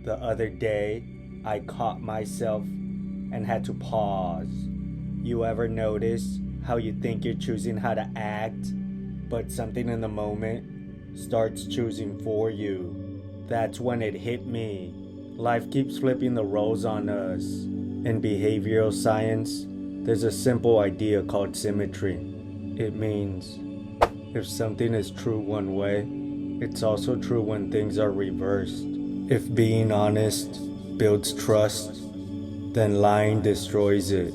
The other day, I caught myself and had to pause. You ever notice how you think you're choosing how to act, but something in the moment starts choosing for you? That's when it hit me. Life keeps flipping the roles on us. In behavioral science, there's a simple idea called symmetry. It means if something is true one way, it's also true when things are reversed. If being honest builds trust, then lying destroys it.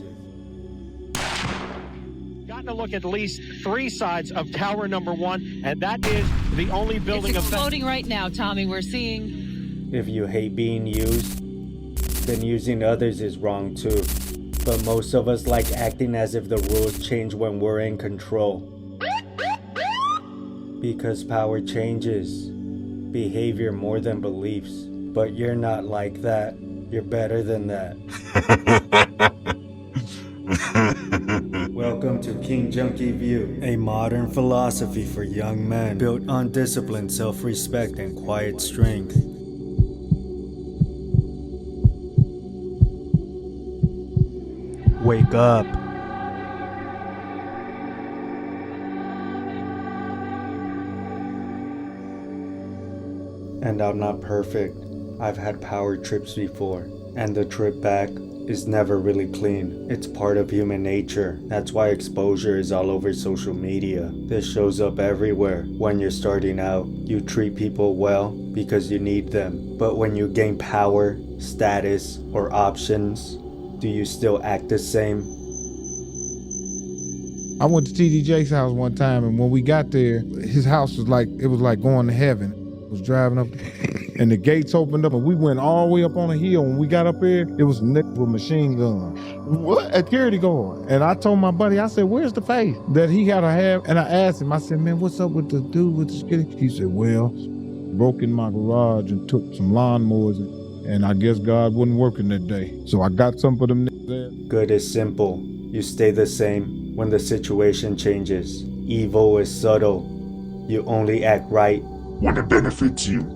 Gotten to look at least 3 sides of tower number 1, and that is the only building it's exploding right now, Tommy. We're seeing. If you hate being used, then using others is wrong too. But most of us like acting as if the rules change when we're in control. Because power changes behavior more than beliefs. But you're not like that. You're better than that. Welcome to King Junkie View, a modern philosophy for young men built on discipline, self-respect, and quiet strength. Wake up. And I'm not perfect. I've had power trips before, and the trip back is never really clean. It's part of human nature. That's why exposure is all over social media. This shows up everywhere. When you're starting out, you treat people well because you need them. But when you gain power, status, or options, do you still act the same? I went to TD Jake's house one time, and when we got there, his house was like going to heaven. I was driving up, and the gates opened up, and we went all the way up on a hill. When we got up there, it was niggas with machine guns. What? A security guard. And I told my buddy, I said, where's the face that he had to have? And I asked him, I said, man, what's up with the dude with the security? He said, well, broke in my garage and took some lawnmowers, and I guess God wasn't working that day. So I got some for them niggas there. Good is simple. You stay the same when the situation changes. Evil is subtle. You only act right when it benefits you.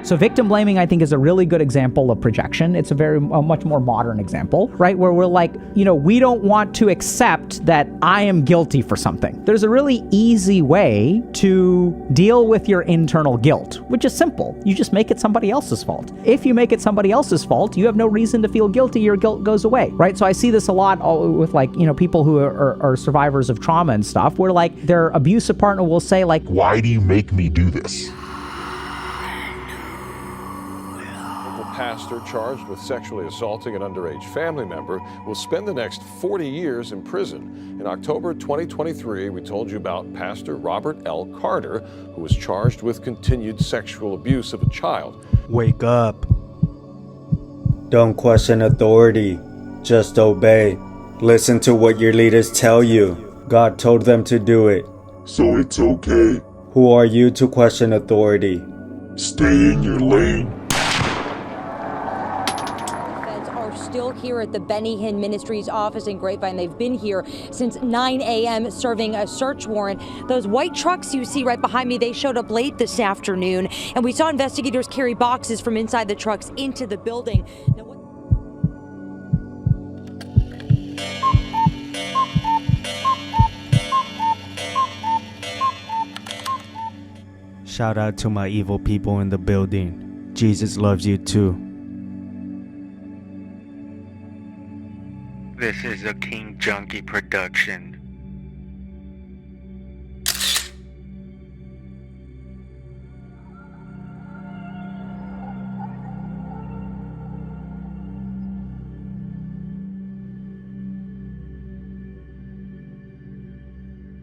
So victim blaming, I think, is a really good example of projection. It's a much more modern example, right? Where we're like, we don't want to accept that I am guilty for something. There's a really easy way to deal with your internal guilt, which is simple. You just make it somebody else's fault. If you make it somebody else's fault, you have no reason to feel guilty. Your guilt goes away, right? So I see this a lot with people who are survivors of trauma and stuff, where like their abusive partner will say like, why do you make me do this? Pastor charged with sexually assaulting an underage family member will spend the next 40 years in prison. In October 2023, we told you about Pastor Robert L. Carter, who was charged with continued sexual abuse of a child. Wake up. Don't question authority. Just obey. Listen to what your leaders tell you. God told them to do it. So it's okay. Who are you to question authority? Stay in your lane. Still here at the Benny Hinn Ministries office in Grapevine. They've been here since 9 a.m. serving a search warrant. Those white trucks you see right behind me, they showed up late this afternoon, and we saw investigators carry boxes from inside the trucks into the building. Now, Shout out to my evil people in the building. Jesus loves you too. This is a King Junkie production.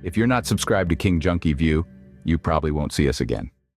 If you're not subscribed to King Junkie View, you probably won't see us again.